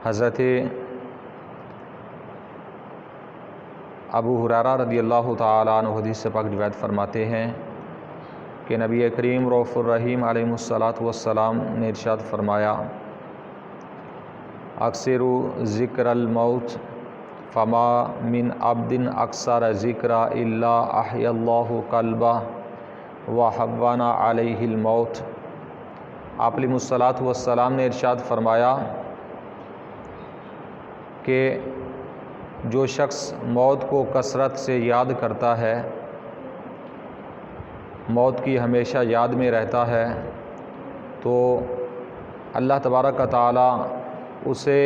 حضرت ابو ہریرہ رضی اللہ تعالیٰ عنہ حدیث سے پاک روایت فرماتے ہیں کہ نبی کریم رؤوف الرحیم علیہ الصلاۃ والسلام نے ارشاد فرمایا، اکثروا ذکر الموت فما من عبد اکثر ذکر الا احیا اللہ قلبہ وحون علیہ الموت۔ آپ علیہ الصلاۃ والسلام نے ارشاد فرمایا کہ جو شخص موت کو کثرت سے یاد کرتا ہے، موت کی ہمیشہ یاد میں رہتا ہے، تو اللہ تبارک و تعالیٰ اسے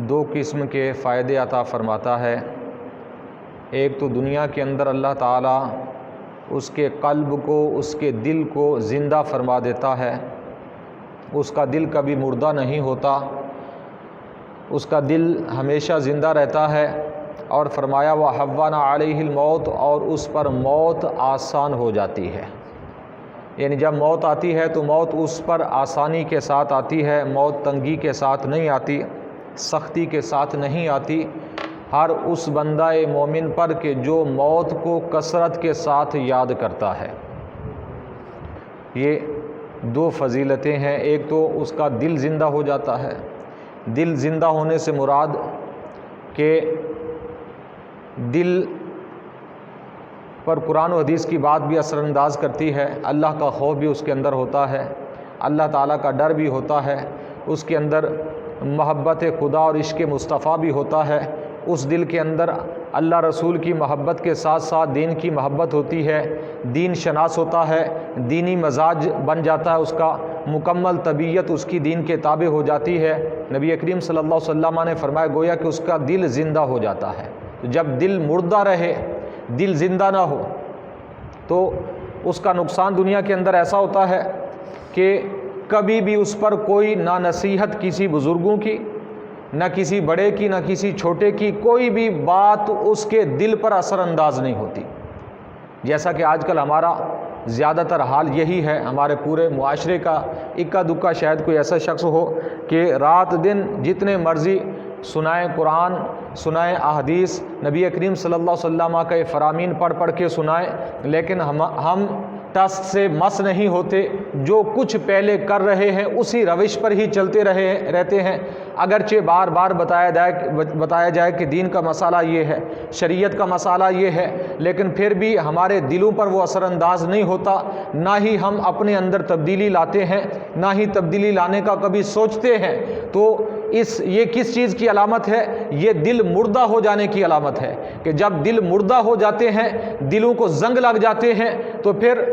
دو قسم کے فائدے عطا فرماتا ہے۔ ایک تو دنیا کے اندر اللہ تعالیٰ اس کے قلب کو، اس کے دل کو زندہ فرما دیتا ہے، اس کا دل کبھی مردہ نہیں ہوتا، اس کا دل ہمیشہ زندہ رہتا ہے۔ اور فرمایا وَحَوَّنَ عَلَيْهِ الْمَوْتُ، اور اس پر موت آسان ہو جاتی ہے۔ یعنی جب موت آتی ہے تو موت اس پر آسانی کے ساتھ آتی ہے، موت تنگی کے ساتھ نہیں آتی، سختی کے ساتھ نہیں آتی۔ ہر اس بندہ مومن پر کہ جو موت کو کثرت کے ساتھ یاد کرتا ہے۔ یہ دو فضیلتیں ہیں۔ ایک تو اس کا دل زندہ ہو جاتا ہے۔ دل زندہ ہونے سے مراد کہ دل پر قرآن و حدیث کی بات بھی اثر انداز کرتی ہے، اللہ کا خوف بھی اس کے اندر ہوتا ہے، اللہ تعالیٰ کا ڈر بھی ہوتا ہے، اس کے اندر محبت خدا اور عشق مصطفیٰ بھی ہوتا ہے، اس دل کے اندر اللہ رسول کی محبت کے ساتھ ساتھ دین کی محبت ہوتی ہے، دین شناس ہوتا ہے، دینی مزاج بن جاتا ہے، اس کا مکمل طبیعت اس کی دین کے تابع ہو جاتی ہے۔ نبی کریم صلی اللہ علیہ وسلم نے فرمایا گویا کہ اس کا دل زندہ ہو جاتا ہے۔ جب دل مردہ رہے، دل زندہ نہ ہو، تو اس کا نقصان دنیا کے اندر ایسا ہوتا ہے کہ کبھی بھی اس پر کوئی نہ نصیحت کسی بزرگوں کی، نہ کسی بڑے کی، نہ کسی چھوٹے کی، کوئی بھی بات اس کے دل پر اثر انداز نہیں ہوتی۔ جیسا کہ آج کل ہمارا زیادہ تر حال یہی ہے، ہمارے پورے معاشرے کا اکا دکا شاید کوئی ایسا شخص ہو کہ رات دن جتنے مرضی سنائیں قرآن، سنائیں احادیث، نبی کریم صلی اللہ علیہ وسلم کا فرامین پڑھ پڑھ کے سنائیں، لیکن ہم ٹس سے مس نہیں ہوتے، جو کچھ پہلے کر رہے ہیں اسی روش پر ہی چلتے رہتے ہیں۔ اگرچہ بار بار بتایا جائے کہ دین کا مسئلہ یہ ہے، شریعت کا مسئلہ یہ ہے، لیکن پھر بھی ہمارے دلوں پر وہ اثر انداز نہیں ہوتا، نہ ہی ہم اپنے اندر تبدیلی لاتے ہیں، نہ ہی تبدیلی لانے کا کبھی سوچتے ہیں۔ تو یہ کس چیز کی علامت ہے؟ یہ دل مردہ ہو جانے کی علامت ہے کہ جب دل مردہ ہو جاتے ہیں، دلوں کو زنگ لگ جاتے ہیں، تو پھر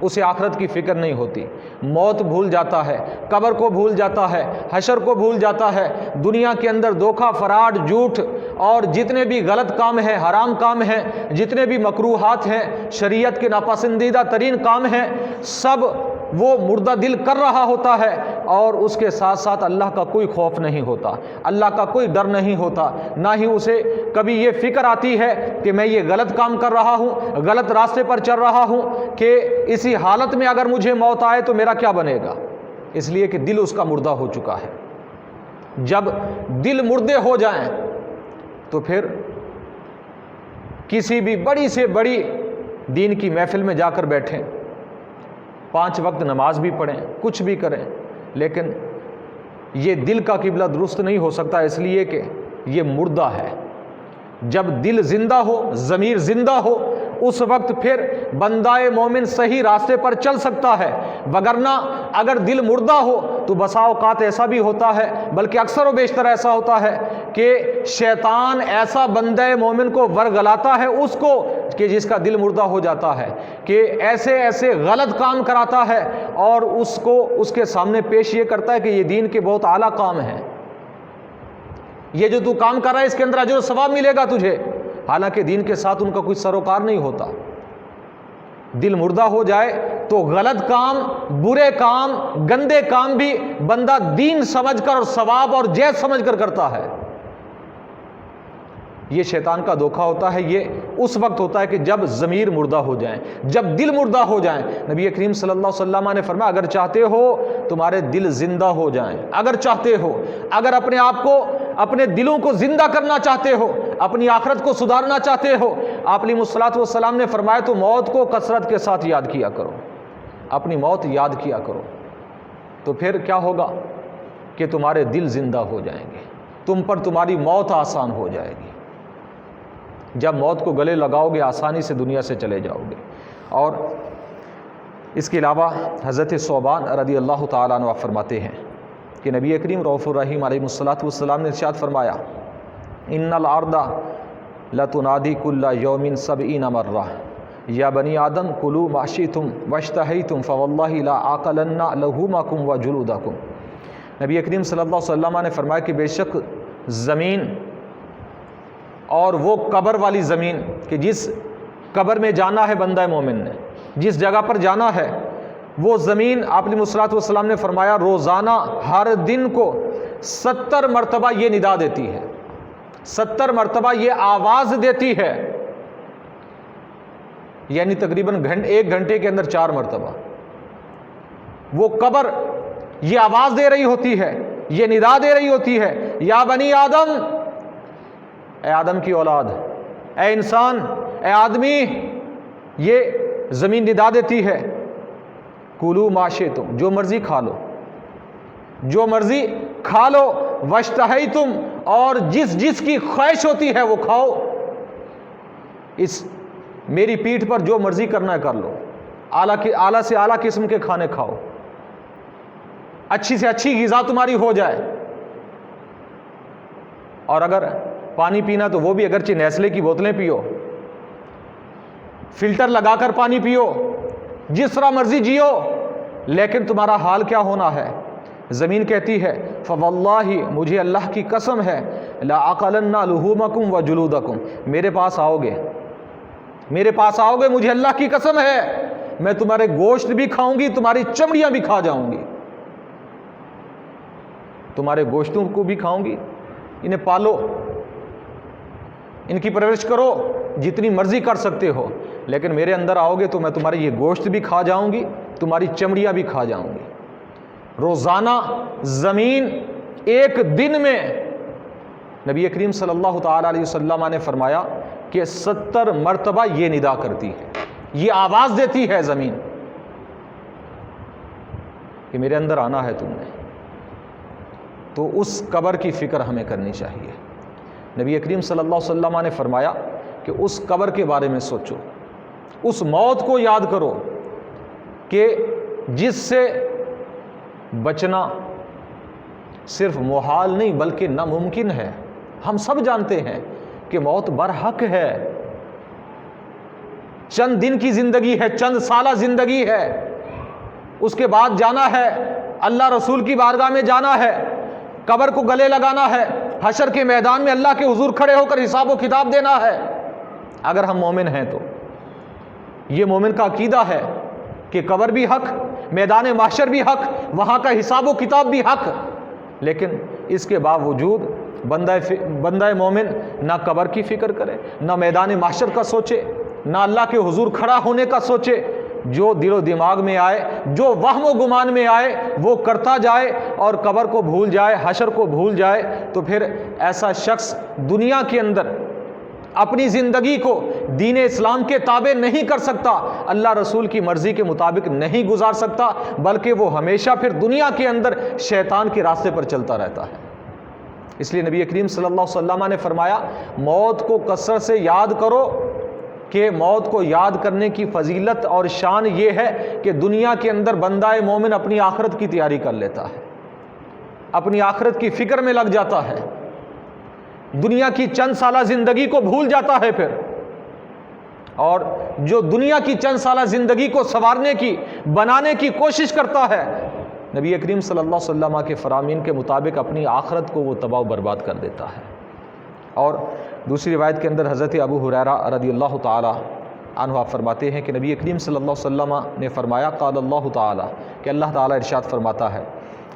اسے آخرت کی فکر نہیں ہوتی، موت بھول جاتا ہے، قبر کو بھول جاتا ہے، حشر کو بھول جاتا ہے، دنیا کے اندر دھوکہ، فراڈ، جھوٹ اور جتنے بھی غلط کام ہیں، حرام کام ہیں، جتنے بھی مکروہات ہیں، شریعت کے ناپسندیدہ ترین کام ہیں، سب وہ مردہ دل کر رہا ہوتا ہے، اور اس کے ساتھ ساتھ اللہ کا کوئی خوف نہیں ہوتا، اللہ کا کوئی ڈر نہیں ہوتا، نہ ہی اسے کبھی یہ فکر آتی ہے کہ میں یہ غلط کام کر رہا ہوں، غلط راستے پر چل رہا ہوں، کہ اسی حالت میں اگر مجھے موت آئے تو میرا کیا بنے گا، اس لیے کہ دل اس کا مردہ ہو چکا ہے۔ جب دل مردے ہو جائیں تو پھر کسی بھی بڑی سے بڑی دین کی محفل میں جا کر بیٹھیں، 5 وقت نماز بھی پڑھیں، کچھ بھی کریں، لیکن یہ دل کا قبلہ درست نہیں ہو سکتا، اس لیے کہ یہ مردہ ہے۔ جب دل زندہ ہو، ضمیر زندہ ہو، اس وقت پھر بندہ مومن صحیح راستے پر چل سکتا ہے، وگرنہ اگر دل مردہ ہو تو بسا اوقات ایسا بھی ہوتا ہے، بلکہ اکثر و بیشتر ایسا ہوتا ہے کہ شیطان ایسا بندہ مومن کو ورگلاتا ہے اس کو کہ جس کا دل مردہ ہو جاتا ہے، کہ ایسے غلط کام کراتا ہے اور اس کو اس کے سامنے پیش یہ کرتا ہے کہ یہ دین کے بہت اعلیٰ کام ہیں، یہ جو تو کام کر رہا ہے اس کے اندر اجر و ثواب ملے گا تجھے، حالانکہ دین کے ساتھ ان کا کوئی سروکار نہیں ہوتا۔ دل مردہ ہو جائے تو غلط کام، برے کام، گندے کام بھی بندہ دین سمجھ کر اور ثواب اور جیز سمجھ کر کرتا ہے۔ یہ شیطان کا دھوکہ ہوتا ہے، یہ اس وقت ہوتا ہے کہ جب ضمیر مردہ ہو جائیں، جب دل مردہ ہو جائیں۔ نبی کریم صلی اللہ علیہ وسلم نے فرمایا اگر چاہتے ہو تمہارے دل زندہ ہو جائیں، اگر چاہتے ہو، اگر اپنے آپ کو، اپنے دلوں کو زندہ کرنا چاہتے ہو، اپنی آخرت کو سدھارنا چاہتے ہو، آپ علیہ الصلوۃ والسلام نے فرمایا تو موت کو کثرت کے ساتھ یاد کیا کرو، اپنی موت یاد کیا کرو، تو پھر کیا ہوگا کہ تمہارے دل زندہ ہو جائیں گے، تم پر تمہاری موت آسان ہو جائے گی۔ جب موت کو گلے لگاؤ گے آسانی سے دنیا سے چلے جاؤ گے۔ اور اس کے علاوہ حضرت ثوبان رضی اللہ تعالیٰ عنہ فرماتے ہیں کہ نبی کریم رؤوف الرحیم علیہ الصلوۃ والسلام نے ارشاد فرمایا ان الارض لتنادی کل یوم 70 مرہ یا بنی آدم کلوا ما شئتم واشتہیتم فواللہ لا آکلن لحومکم وجلودکم۔ نبی کریم صلی اللہ علیہ وسلم نے فرمایا کہ بے شک زمین اور وہ قبر والی زمین، کہ جس قبر میں جانا ہے بندہ مومن نے، جس جگہ پر جانا ہے، وہ زمین آپ علیہ الصلوۃ والسلام نے فرمایا روزانہ ہر دن کو 70 مرتبہ یہ ندا دیتی ہے، 70 مرتبہ یہ آواز دیتی ہے، یعنی تقریباً 1 گھنٹے کے اندر 4 مرتبہ وہ قبر یہ آواز دے رہی ہوتی ہے، یہ ندا دے رہی ہوتی ہے، یا بنی آدم، اے آدم کی اولاد، اے انسان، اے آدمی، یہ زمین ندا دیتی ہے کلوا ما شئتم، جو مرضی کھا لو، جو مرضی کھا لو، واشتہیتم، اور جس کی خواہش ہوتی ہے وہ کھاؤ، اس میری پیٹھ پر جو مرضی کرنا ہے کر لو، اعلیٰ سے اعلیٰ قسم کے کھانے کھاؤ، اچھی سے اچھی غذا تمہاری ہو جائے، اور اگر پانی پینا تو وہ بھی اگرچہ نیسلے کی بوتلیں پیو، فلٹر لگا کر پانی پیو، جس طرح مرضی جیو، لیکن تمہارا حال کیا ہونا ہے؟ زمین کہتی ہے فواللہ، مجھے اللہ کی قسم ہے، لا اکلن لحومکم وجلودکم، میرے پاس آؤ گے، میرے پاس آؤ گے، مجھے اللہ کی قسم ہے میں تمہارے گوشت بھی کھاؤں گی، تمہاری چمڑیاں بھی کھا جاؤں گی، تمہارے گوشتوں کو بھی کھاؤں گی، انہیں پالو، ان کی پرورش کرو جتنی مرضی کر سکتے ہو، لیکن میرے اندر آؤ گے تو میں تمہارے یہ گوشت بھی کھا جاؤں گی، تمہاری چمڑیاں بھی کھا جاؤں گی۔ روزانہ زمین ایک دن میں نبی کریم صلی اللہ تعالیٰ علیہ وسلم نے فرمایا کہ 70 مرتبہ یہ ندا کرتی ہے، یہ آواز دیتی ہے زمین کہ میرے اندر آنا ہے تم نے۔ تو اس قبر کی فکر ہمیں کرنی چاہیے۔ نبی کریم صلی اللہ علیہ وسلم نے فرمایا کہ اس قبر کے بارے میں سوچو، اس موت کو یاد کرو کہ جس سے بچنا صرف محال نہیں بلکہ ناممکن ہے۔ ہم سب جانتے ہیں کہ موت برحق ہے، چند دن کی زندگی ہے، چند سالہ زندگی ہے، اس کے بعد جانا ہے، اللہ رسول کی بارگاہ میں جانا ہے، قبر کو گلے لگانا ہے، حشر کے میدان میں اللہ کے حضور کھڑے ہو کر حساب و کتاب دینا ہے۔ اگر ہم مومن ہیں تو یہ مومن کا عقیدہ ہے کہ قبر بھی حق، میدان محشر بھی حق، وہاں کا حساب و کتاب بھی حق، لیکن اس کے باوجود بندہ مومن نہ قبر کی فکر کرے، نہ میدان محشر کا سوچے، نہ اللہ کے حضور کھڑا ہونے کا سوچے، جو دل و دماغ میں آئے، جو وہم و گمان میں آئے وہ کرتا جائے اور قبر کو بھول جائے، حشر کو بھول جائے، تو پھر ایسا شخص دنیا کے اندر اپنی زندگی کو دین اسلام کے تابع نہیں کر سکتا، اللہ رسول کی مرضی کے مطابق نہیں گزار سکتا، بلکہ وہ ہمیشہ پھر دنیا کے اندر شیطان کے راستے پر چلتا رہتا ہے۔ اس لیے نبی کریم صلی اللہ علیہ وسلم نے فرمایا موت کو کثرت سے یاد کرو، کہ موت کو یاد کرنے کی فضیلت اور شان یہ ہے کہ دنیا کے اندر بندہ مومن اپنی آخرت کی تیاری کر لیتا ہے، اپنی آخرت کی فکر میں لگ جاتا ہے، دنیا کی چند سالہ زندگی کو بھول جاتا ہے پھر، اور جو دنیا کی چند سالہ زندگی کو سنوارنے کی، بنانے کی کوشش کرتا ہے، نبی کریم صلی اللہ علیہ وسلم کے فرامین کے مطابق اپنی آخرت کو وہ تباہ و برباد کر دیتا ہے۔ اور دوسری روایت کے اندر حضرت ابو ہریرہ رضی اللہ تعالی عنہ فرماتے ہیں کہ نبی کریم صلی اللہ علیہ وسلم نے فرمایا قال اللہ تعالی، کہ اللہ تعالی ارشاد فرماتا ہے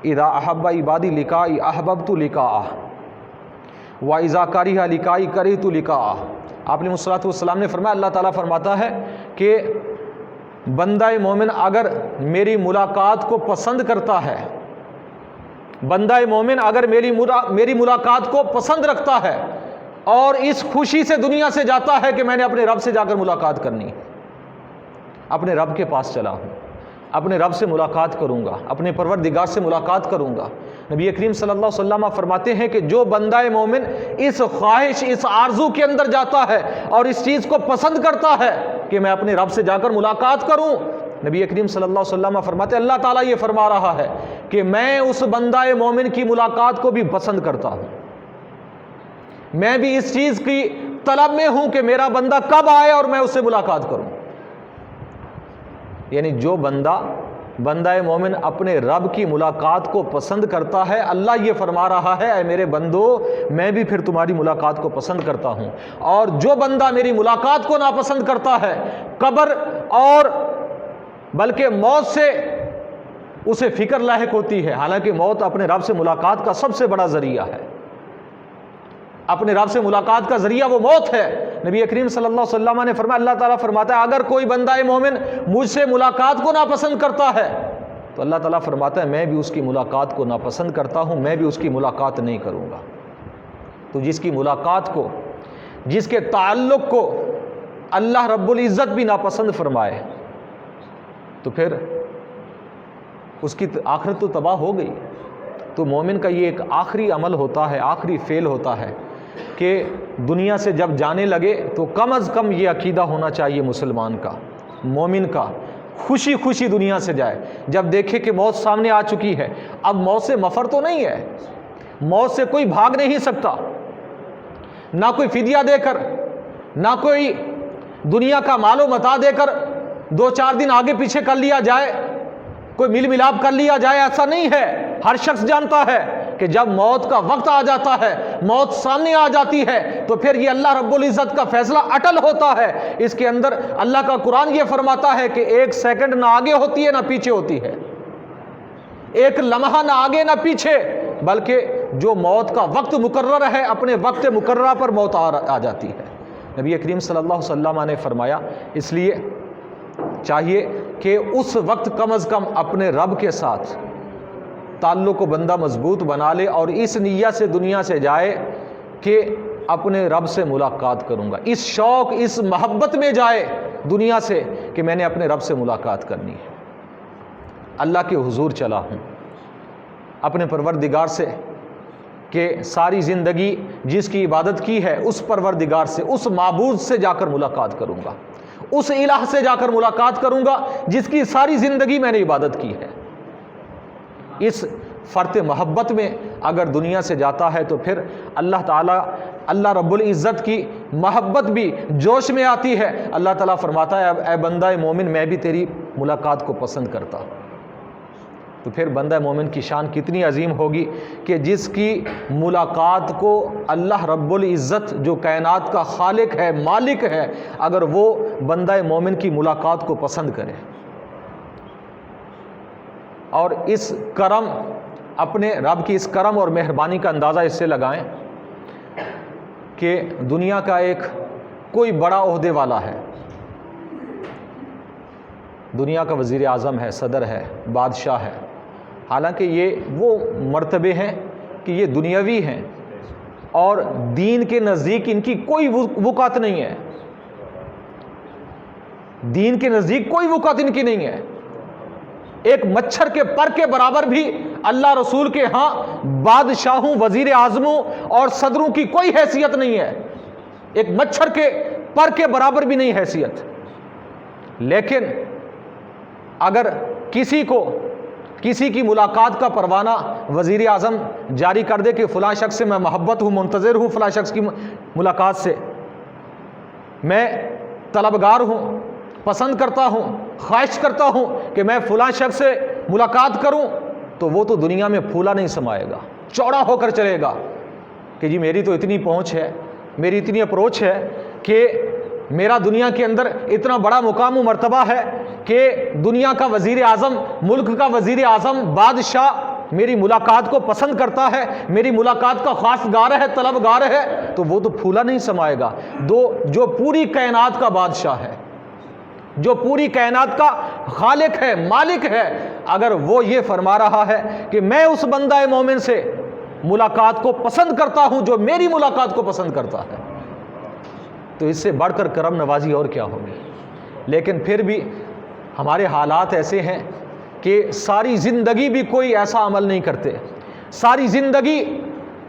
اذا احب عبادی لقائی احببت لقاءہ، وَإِذَا كَرِهَ لِقَائِي كَرِهْتُ لِقَاءَهُ۔ آپ علیہ الصلوۃ والسلام نے فرمایا، اللہ تعالیٰ فرماتا ہے کہ بندہ مومن اگر میری ملاقات کو پسند کرتا ہے، بندہ مومن اگر میری ملاقات کو پسند رکھتا ہے اور اس خوشی سے دنیا سے جاتا ہے کہ میں نے اپنے رب سے جا کر ملاقات کرنی، اپنے رب کے پاس چلا ہوں، اپنے رب سے ملاقات کروں گا، اپنے پروردگار سے ملاقات کروں گا۔ نبی کریم صلی اللہ علیہ وسلم فرماتے ہیں کہ جو بندہ مومن اس خواہش، اس آرزو کے اندر جاتا ہے اور اس چیز کو پسند کرتا ہے کہ میں اپنے رب سے جا کر ملاقات کروں، نبی کریم صلی اللہ علیہ وسلم فرماتے ہیں اللہ تعالیٰ یہ فرما رہا ہے کہ میں اس بندہ مومن کی ملاقات کو بھی پسند کرتا ہوں، میں بھی اس چیز کی طلب میں ہوں کہ میرا بندہ کب آئے اور میں اس سے ملاقات کروں۔ یعنی جو بندہ مومن اپنے رب کی ملاقات کو پسند کرتا ہے، اللہ یہ فرما رہا ہے اے میرے بندو میں بھی پھر تمہاری ملاقات کو پسند کرتا ہوں۔ اور جو بندہ میری ملاقات کو ناپسند کرتا ہے، قبر اور بلکہ موت سے اسے فکر لاحق ہوتی ہے، حالانکہ موت اپنے رب سے ملاقات کا سب سے بڑا ذریعہ ہے، اپنے رب سے ملاقات کا ذریعہ وہ موت ہے۔ نبی کریم صلی اللہ علیہ وسلم نے فرمایا، اللہ تعالیٰ فرماتا ہے اگر کوئی بندہ مومن مجھ سے ملاقات کو ناپسند کرتا ہے تو اللہ تعالیٰ فرماتا ہے میں بھی اس کی ملاقات کو ناپسند کرتا ہوں، میں بھی اس کی ملاقات نہیں کروں گا۔ تو جس کی ملاقات کو، جس کے تعلق کو اللہ رب العزت بھی ناپسند فرمائے تو پھر اس کی آخرت تو تباہ ہو گئی۔ تو مومن کا یہ ایک آخری عمل ہوتا ہے، آخری فعل ہوتا ہے کہ دنیا سے جب جانے لگے تو کم از کم یہ عقیدہ ہونا چاہیے مسلمان کا، مومن کا، خوشی خوشی دنیا سے جائے جب دیکھے کہ موت سامنے آ چکی ہے۔ اب موت سے مفر تو نہیں ہے، موت سے کوئی بھاگ نہیں سکتا، نہ کوئی فدیہ دے کر، نہ کوئی دنیا کا مال و متاع دے کر 2-4 دن آگے پیچھے کر لیا جائے، کوئی مل ملاپ کر لیا جائے، ایسا نہیں ہے۔ ہر شخص جانتا ہے کہ جب موت کا وقت آ جاتا ہے، موت سامنے آ جاتی ہے تو پھر یہ اللہ رب العزت کا فیصلہ اٹل ہوتا ہے۔ اس کے اندر اللہ کا قرآن یہ فرماتا ہے کہ 1 سیکنڈ نہ آگے ہوتی ہے نہ پیچھے ہوتی ہے، 1 لمحہ نہ آگے نہ پیچھے، بلکہ جو موت کا وقت مقرر ہے اپنے وقت مقررہ پر موت آ جاتی ہے۔ نبی کریم صلی اللہ علیہ وسلم نے فرمایا اس لیے چاہیے کہ اس وقت کم از کم اپنے رب کے ساتھ تعلق کو بندہ مضبوط بنا لے اور اس نیت سے دنیا سے جائے کہ اپنے رب سے ملاقات کروں گا، اس شوق، اس محبت میں جائے دنیا سے کہ میں نے اپنے رب سے ملاقات کرنی ہے، اللہ کے حضور چلا ہوں اپنے پروردگار سے کہ ساری زندگی جس کی عبادت کی ہے اس پروردگار سے، اس معبود سے جا کر ملاقات کروں گا، اس الہ سے جا کر ملاقات کروں گا جس کی ساری زندگی میں نے عبادت کی ہے۔ اس فرط محبت میں اگر دنیا سے جاتا ہے تو پھر اللہ تعالیٰ، اللہ رب العزت کی محبت بھی جوش میں آتی ہے۔ اللہ تعالیٰ فرماتا ہے اے بندہ مومن میں بھی تیری ملاقات کو پسند کرتا ہوں۔ تو پھر بندہ مومن کی شان کتنی عظیم ہوگی کہ جس کی ملاقات کو اللہ رب العزت جو کائنات کا خالق ہے، مالک ہے، اگر وہ بندہ مومن کی ملاقات کو پسند کرے اور اس کرم، اپنے رب کی اس کرم اور مہربانی کا اندازہ اس سے لگائیں کہ دنیا کا ایک کوئی بڑا عہدے والا ہے، دنیا کا وزیر اعظم ہے، صدر ہے، بادشاہ ہے، حالانکہ یہ وہ مرتبے ہیں کہ یہ دنیاوی ہیں اور دین کے نزدیک ان کی کوئی وقعت نہیں ہے، دین کے نزدیک کوئی وقعت ان کی نہیں ہے۔ ایک مچھر کے پر کے برابر بھی اللہ رسول کے ہاں بادشاہوں، وزیر اعظموں اور صدروں کی کوئی حیثیت نہیں ہے، ایک مچھر کے پر کے برابر بھی نہیں حیثیت۔ لیکن اگر کسی کی ملاقات کا پروانہ وزیر اعظم جاری کر دے کہ فلاں شخص سے میں محبت ہوں، منتظر ہوں فلاں شخص کی ملاقات سے، میں طلبگار ہوں، پسند کرتا ہوں، خواہش کرتا ہوں کہ میں فلاں شخص سے ملاقات کروں، تو وہ تو دنیا میں پھولا نہیں سمائے گا، چوڑا ہو کر چلے گا کہ جی میری تو اتنی پہنچ ہے، میری اتنی اپروچ ہے کہ میرا دنیا کے اندر اتنا بڑا مقام و مرتبہ ہے کہ دنیا کا وزیر اعظم، ملک کا وزیر اعظم، بادشاہ میری ملاقات کو پسند کرتا ہے، میری ملاقات کا خاص گار ہے، طلبگار ہے، تو وہ تو پھولا نہیں سمائے گا۔ جو پوری کائنات کا بادشاہ ہے، جو پوری کائنات کا خالق ہے، مالک ہے، اگر وہ یہ فرما رہا ہے کہ میں اس بندہ مومن سے ملاقات کو پسند کرتا ہوں جو میری ملاقات کو پسند کرتا ہے، تو اس سے بڑھ کر کرم نوازی اور کیا ہوگی۔ لیکن پھر بھی ہمارے حالات ایسے ہیں کہ ساری زندگی بھی کوئی ایسا عمل نہیں کرتے، ساری زندگی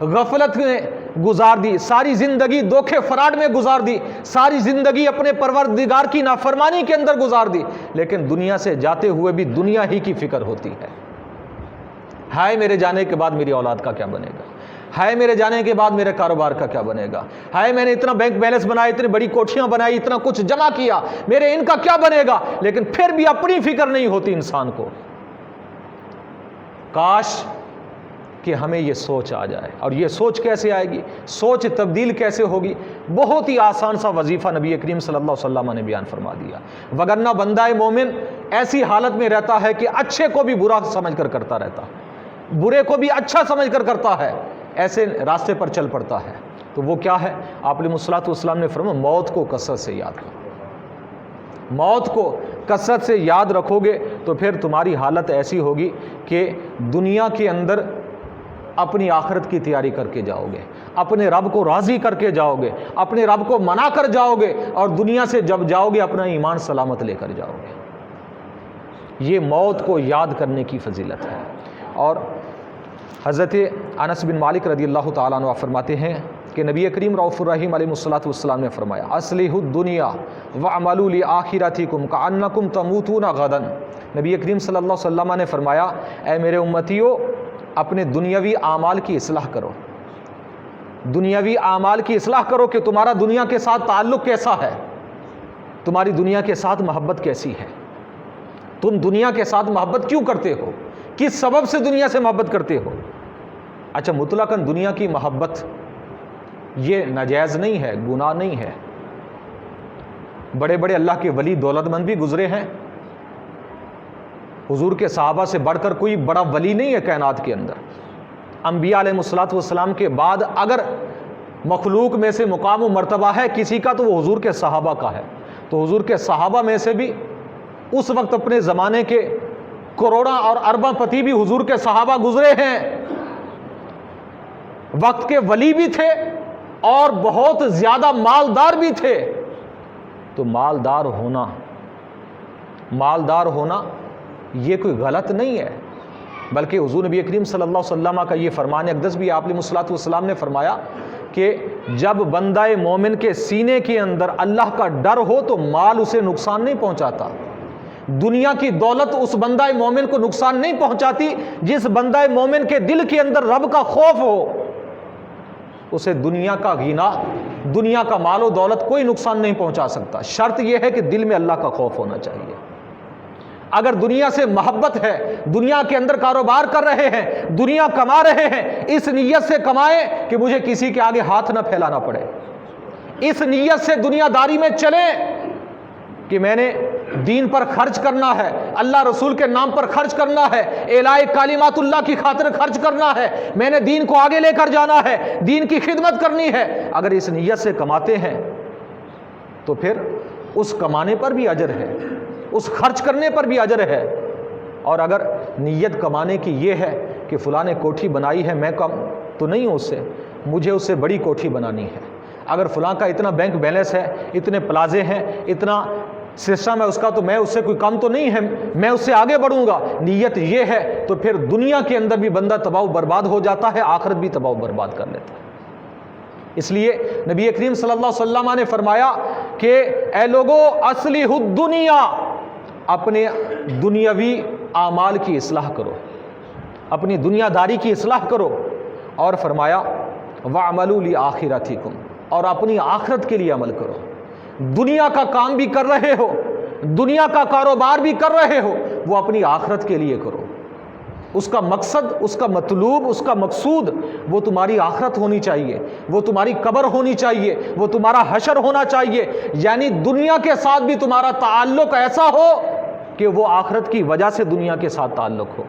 غفلت میں گزار دی، ساری زندگی دھوکے فراڈ میں گزار دی، ساری زندگی اپنے پروردگار کی نافرمانی کے اندر گزار دی، لیکن دنیا سے جاتے ہوئے بھی دنیا ہی کی فکر ہوتی ہے۔ ہائے میرے جانے کے بعد میری اولاد کا کیا بنے گا، ہائے میرے جانے کے بعد میرے کاروبار کا کیا بنے گا، ہائے میں نے اتنا بینک بیلنس بنایا، اتنی بڑی کوٹھیاں بنائی، اتنا کچھ جمع کیا، میرے ان کا کیا بنے گا۔ لیکن پھر بھی اپنی فکر نہیں ہوتی انسان کو۔ کاش کہ ہمیں یہ سوچ آ جائے۔ اور یہ سوچ کیسے آئے گی، سوچ تبدیل کیسے ہوگی؟ بہت ہی آسان سا وظیفہ نبی کریم صلی اللہ علیہ وسلم نے بیان فرما دیا۔ وگرنہ بندہ مومن ایسی حالت میں رہتا ہے کہ اچھے کو بھی برا سمجھ کر کرتا رہتا ہے، برے کو بھی اچھا سمجھ کر کرتا ہے، ایسے راستے پر چل پڑتا ہے۔ تو وہ کیا ہے؟ آپ علیہ الصلوۃ والسلام نے فرمایا موت کو کثرت سے یاد کرو، موت کو کثرت سے یاد رکھو گے تو پھر تمہاری حالت ایسی ہوگی کہ دنیا کے اندر اپنی آخرت کی تیاری کر کے جاؤ گے، اپنے رب کو راضی کر کے جاؤ گے، اپنے رب کو منا کر جاؤ گے، اور دنیا سے جب جاؤ گے اپنا ایمان سلامت لے کر جاؤ گے۔ یہ موت کو یاد کرنے کی فضیلت ہے۔ اور حضرت انس بن مالک رضی اللہ تعالیٰ عنہ فرماتے ہیں کہ نبی کریم رؤوف الرحیم علیہ الصلوۃ والسلام نے فرمایا اصلحوا الدنیا واعملوا لآخرتکم کأنکم تموتون غدا۔ نبی کریم صلی اللہ علیہ وسلم نے فرمایا اے میرے امتیو، اپنے دنیاوی اعمال کی اصلاح کرو، دنیاوی اعمال کی اصلاح کرو کہ تمہارا دنیا کے ساتھ تعلق کیسا ہے، تمہاری دنیا کے ساتھ محبت کیسی ہے، تم دنیا کے ساتھ محبت کیوں کرتے ہو، کس سبب سے دنیا سے محبت کرتے ہو۔ اچھا مطلقاً دنیا کی محبت یہ ناجائز نہیں ہے، گناہ نہیں ہے۔ بڑے بڑے اللہ کے ولی دولت مند بھی گزرے ہیں، حضور کے صحابہ سے بڑھ کر کوئی بڑا ولی نہیں ہے کائنات کے اندر۔ انبیاء علیہ الصلوۃ والسلام کے بعد اگر مخلوق میں سے مقام و مرتبہ ہے کسی کا تو وہ حضور کے صحابہ کا ہے۔ تو حضور کے صحابہ میں سے بھی اس وقت اپنے زمانے کے کروڑاں اور ارباں پتی بھی حضور کے صحابہ گزرے ہیں، وقت کے ولی بھی تھے اور بہت زیادہ مالدار بھی تھے۔ تو مالدار ہونا یہ کوئی غلط نہیں ہے، بلکہ حضور نبی کریم صلی اللہ علیہ وسلم کا یہ فرمان اقدس بھی آپ علیہ الصلوۃ والسلام نے فرمایا کہ جب بندہ مومن کے سینے کے اندر اللہ کا ڈر ہو تو مال اسے نقصان نہیں پہنچاتا، دنیا کی دولت اس بندہ مومن کو نقصان نہیں پہنچاتی۔ جس بندہ مومن کے دل کے اندر رب کا خوف ہو اسے دنیا کا غنا، دنیا کا مال و دولت کوئی نقصان نہیں پہنچا سکتا۔ شرط یہ ہے کہ دل میں اللہ کا خوف ہونا چاہیے۔ اگر دنیا سے محبت ہے، دنیا کے اندر کاروبار کر رہے ہیں، دنیا کما رہے ہیں، اس نیت سے کمائیں کہ مجھے کسی کے آگے ہاتھ نہ پھیلانا پڑے، اس نیت سے دنیا داری میں چلیں کہ میں نے دین پر خرچ کرنا ہے، اللہ رسول کے نام پر خرچ کرنا ہے، اعلاء کلمات اللہ کی خاطر خرچ کرنا ہے، میں نے دین کو آگے لے کر جانا ہے، دین کی خدمت کرنی ہے۔ اگر اس نیت سے کماتے ہیں تو پھر اس کمانے پر بھی اجر ہے، اس خرچ کرنے پر بھی اجر ہے۔ اور اگر نیت کمانے کی یہ ہے کہ فلاں نے کوٹھی بنائی ہے، میں کم تو نہیں ہوں اس سے، مجھے اس سے بڑی کوٹھی بنانی ہے، اگر فلاں کا اتنا بینک بیلنس ہے، اتنے پلازے ہیں، اتنا سسٹم ہے اس کا، تو میں اس سے کوئی کم تو نہیں ہے، میں اس سے آگے بڑھوں گا، نیت یہ ہے تو پھر دنیا کے اندر بھی بندہ تباہ و برباد ہو جاتا ہے، آخرت بھی تباہ و برباد کر لیتا ہے۔ اس لیے نبی کریم صلی اللہ علیہ وسلم نے فرمایا کہ اے لوگو اصلحوا الدنیا، اپنے دنیاوی اعمال کی اصلاح کرو، اپنی دنیا داری کی اصلاح کرو، اور فرمایا وَاعْمَلُوا لِآخِرَتِكُمْ، اور اپنی آخرت کے لیے عمل کرو۔ دنیا کا کام بھی کر رہے ہو، دنیا کا کاروبار بھی کر رہے ہو، وہ اپنی آخرت کے لیے کرو۔ اس کا مقصد، اس کا مطلوب، اس کا مقصود وہ تمہاری آخرت ہونی چاہیے، وہ تمہاری قبر ہونی چاہیے، وہ تمہارا حشر ہونا چاہیے، یعنی دنیا کے ساتھ بھی تمہارا تعلق ایسا ہو کہ وہ آخرت کی وجہ سے دنیا کے ساتھ تعلق ہو۔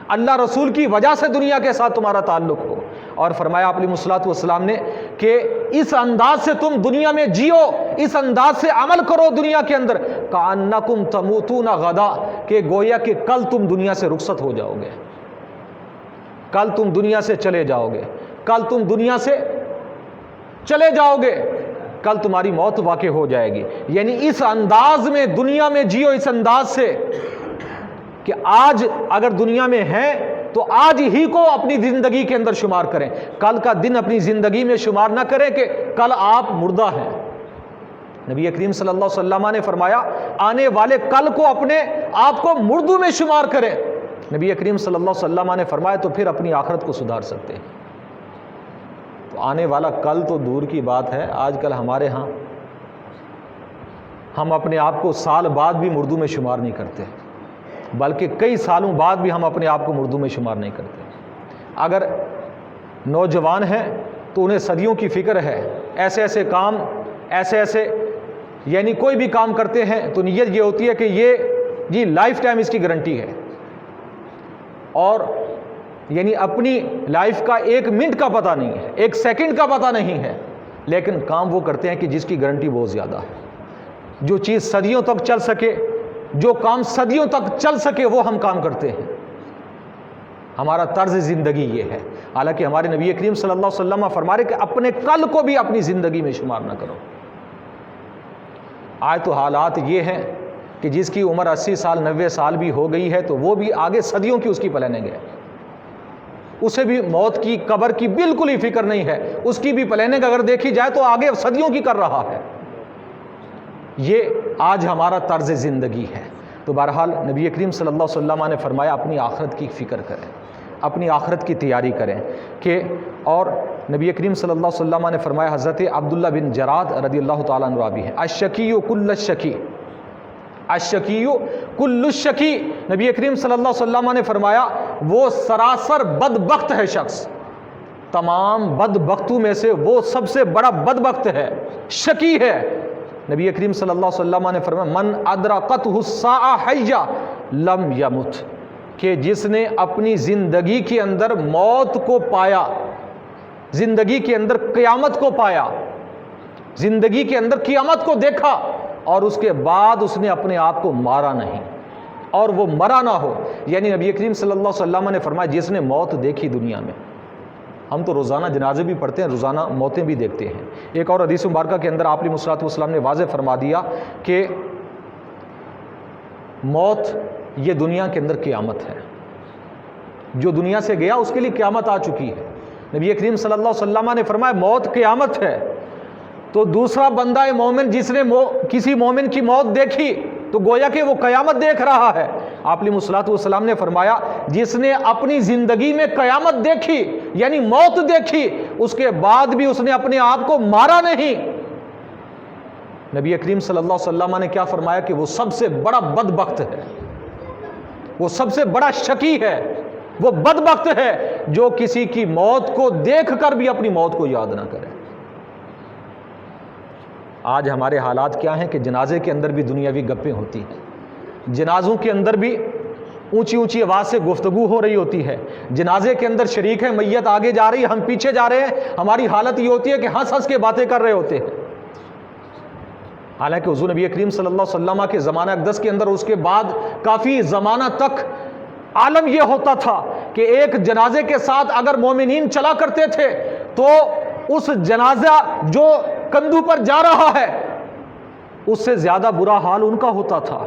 اللہ رسول کی وجہ سے دنیا کے ساتھ تمہارا تعلق ہو. اور فرمایا علیہ الصلوۃ والسلام نے کہ اس انداز سے تم دنیا میں جیو، اس انداز سے عمل کرو دنیا کے اندر، کأنکم تموتون غدا، کہ گویا کہ کل تم دنیا سے رخصت ہو جاؤ گے، کل تم دنیا سے چلے جاؤ گے، کل تم دنیا سے چلے جاؤ گے، کل تمہاری موت واقع ہو جائے گی. یعنی اس انداز میں دنیا میں جیو، اس انداز سے کہ آج اگر دنیا میں ہیں تو آج ہی کو اپنی زندگی کے اندر شمار کریں، کل کا دن اپنی زندگی میں شمار نہ کریں کہ کل آپ مردہ ہیں. نبی کریم صلی اللہ علیہ وسلم نے فرمایا آنے والے کل کو اپنے آپ کو مردوں میں شمار کریں. نبی کریم صلی اللہ علیہ وسلم نے فرمایا تو پھر اپنی آخرت کو سدھار سکتے ہیں. تو آنے والا کل تو دور کی بات ہے، آج کل ہمارے ہاں ہم اپنے آپ کو سال بعد بھی مردوں میں شمار نہیں کرتے، بلکہ کئی سالوں بعد بھی ہم اپنے آپ کو مردوں میں شمار نہیں کرتے. اگر نوجوان ہیں تو انہیں صدیوں کی فکر ہے، ایسے ایسے کام، ایسے یعنی کوئی بھی کام کرتے ہیں تو نیت یہ ہوتی ہے کہ یہ لائف ٹائم اس کی گارنٹی ہے، اور یعنی اپنی لائف کا ایک منٹ کا پتہ نہیں ہے، ایک سیکنڈ کا پتہ نہیں ہے، لیکن کام وہ کرتے ہیں کہ جس کی گارنٹی بہت زیادہ ہے. جو چیز صدیوں تک چل سکے، جو کام صدیوں تک چل سکے وہ ہم کام کرتے ہیں. ہمارا طرز زندگی یہ ہے. حالانکہ ہمارے نبی کریم صلی اللہ علیہ وسلم فرما رہے کہ اپنے کل کو بھی اپنی زندگی میں شمار نہ کرو. آج تو حالات یہ ہیں کہ جس کی عمر 80 سال 90 سال بھی ہو گئی ہے تو وہ بھی آگے صدیوں کی اس کی پلاننگ ہے، اسے بھی موت کی، قبر کی بالکل ہی فکر نہیں ہے. اس کی بھی پلاننگ اگر دیکھی جائے تو آگے صدیوں کی کر رہا ہے. یہ آج ہمارا طرز زندگی ہے. تو بہرحال نبی کریم صلی اللہ علیہ وسلم نے فرمایا اپنی آخرت کی فکر کریں، اپنی آخرت کی تیاری کریں کہ. اور نبی کریم صلی اللہ علیہ وسلم نے فرمایا، حضرت عبداللہ بن جراد رضی اللہ تعالیٰ عنہ راوی ہے، الشقی کل الشقی، الشقی کل الشقی. نبی کریم صلی اللہ علیہ وسلم نے فرمایا وہ سراسر بدبخت ہے شخص، تمام بدبختوں میں سے وہ سب سے بڑا بدبخت ہے، شقی ہے. نبی کریم صلی اللہ علیہ وسلم نے فرمایا من ادرکتہ الساعہ حیا لم یمت، کہ جس نے اپنی زندگی کے اندر موت کو پایا، زندگی کے اندر قیامت کو پایا، زندگی کے اندر قیامت کو دیکھا، اور اس کے بعد اس نے اپنے آپ کو مارا نہیں اور وہ مرا نہ ہو. یعنی نبی کریم صلی اللہ علیہ وسلم نے فرمایا جس نے موت دیکھی دنیا میں، ہم تو روزانہ جنازے بھی پڑھتے ہیں، روزانہ موتیں بھی دیکھتے ہیں. ایک اور حدیث مبارکہ کے اندر آپ علیہ الصلوۃ والسلام نے واضح فرما دیا کہ موت یہ دنیا کے اندر قیامت ہے، جو دنیا سے گیا اس کے لیے قیامت آ چکی ہے. نبی کریم صلی اللہ علیہ وسلم نے فرمایا موت قیامت ہے. تو دوسرا بندہ مومن جس نے کسی مومن کی موت دیکھی تو گویا کہ وہ قیامت دیکھ رہا ہے. آپ علیہ الصلوۃ والسلام نے فرمایا جس نے اپنی زندگی میں قیامت دیکھی یعنی موت دیکھی، اس کے بعد بھی اس نے اپنے آپ کو مارا نہیں، نبی کریم صلی اللہ علیہ وسلم نے کیا فرمایا کہ وہ سب سے بڑا بدبخت ہے، وہ سب سے بڑا شقی ہے، وہ بدبخت ہے جو کسی کی موت کو دیکھ کر بھی اپنی موت کو یاد نہ کرے. آج ہمارے حالات کیا ہیں کہ جنازے کے اندر بھی دنیاوی گپیں ہوتی ہیں، جنازوں کے اندر بھی اونچی اونچی آواز سے گفتگو ہو رہی ہوتی ہے، جنازے کے اندر شریک ہے، میت آگے جا رہی ہے، ہم پیچھے جا رہے ہیں، ہماری حالت یہ ہوتی ہے کہ ہنس ہنس کے باتیں کر رہے ہوتے ہیں. حالانکہ حضور نبی کریم صلی اللہ علیہ وسلم کے زمانہ اقدس کے اندر اس کے بعد کافی زمانہ تک عالم یہ ہوتا تھا کہ ایک جنازے کے ساتھ اگر مومنین چلا کرتے تھے تو اس جنازہ جو کندھوں پر جا رہا ہے اس سے زیادہ برا حال ان کا ہوتا تھا.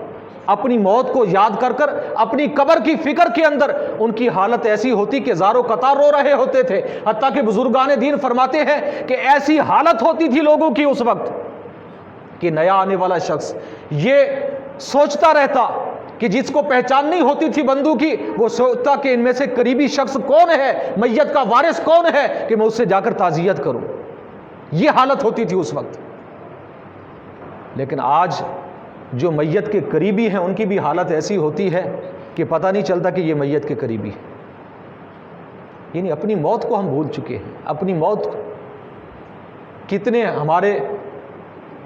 اپنی موت کو یاد کر کر اپنی قبر کی فکر کے اندر ان کی حالت ایسی ہوتی کہ زار و قطار رو رہے ہوتے تھے. حتیٰ کہ بزرگان دین فرماتے ہیں کہ ایسی حالت ہوتی تھی لوگوں کی اس وقت کہ نیا آنے والا شخص یہ سوچتا رہتا کہ جس کو پہچان نہیں ہوتی تھی بندوں کی، وہ سوچتا کہ ان میں سے قریبی شخص کون ہے، میت کا وارث کون ہے کہ میں اس سے جا کر تعزیت کروں. یہ حالت ہوتی تھی اس وقت. لیکن آج جو میت کے قریبی ہیں ان کی بھی حالت ایسی ہوتی ہے کہ پتہ نہیں چلتا کہ یہ میت کے قریبی ہے. یعنی اپنی موت کو ہم بھول چکے ہیں. اپنی موت کتنے ہمارے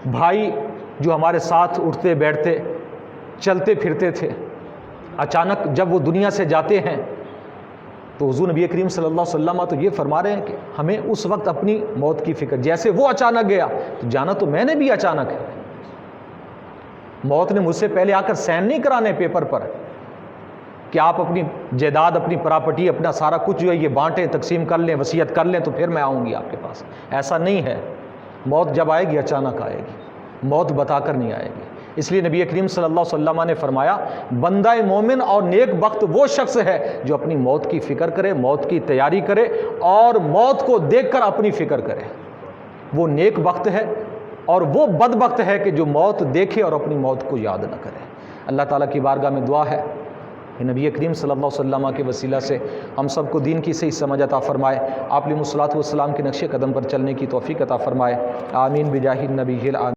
بھائی جو ہمارے ساتھ اٹھتے بیٹھتے چلتے پھرتے تھے، اچانک جب وہ دنیا سے جاتے ہیں تو حضور نبی کریم صلی اللہ علیہ وسلم تو یہ فرما رہے ہیں کہ ہمیں اس وقت اپنی موت کی فکر، جیسے وہ اچانک گیا تو جانا تو میں نے بھی اچانک ہے، موت نے مجھ سے پہلے آ کر سائن نہیں کرانے پیپر پر کہ آپ اپنی جائیداد، اپنی پراپرٹی، اپنا سارا کچھ جو ہے یہ بانٹیں، تقسیم کر لیں، وصیت کر لیں تو پھر میں آؤں گی آپ کے پاس، ایسا نہیں ہے۔ موت جب آئے گی اچانک آئے گی، موت بتا کر نہیں آئے گی۔ اس لیے نبی کریم صلی اللہ علیہ وسلم نے فرمایا بندہ مومن اور نیک بخت وہ شخص ہے جو اپنی موت کی فکر کرے، موت کی تیاری کرے اور موت کو دیکھ کر اپنی فکر کرے، وہ نیک بخت ہے، اور وہ بدبخت ہے کہ جو موت دیکھے اور اپنی موت کو یاد نہ کرے۔ اللہ تعالیٰ کی بارگاہ میں دعا ہے کہ نبی کریم صلی اللہ علیہ وسلم کے وسیلہ سے ہم سب کو دین کی صحیح سمجھ عطا فرمائے، آپ علیہ الصلوۃ والسلام کے نقش قدم پر چلنے کی توفیق عطا فرمائے، آمین بجاہ النبی الآمین۔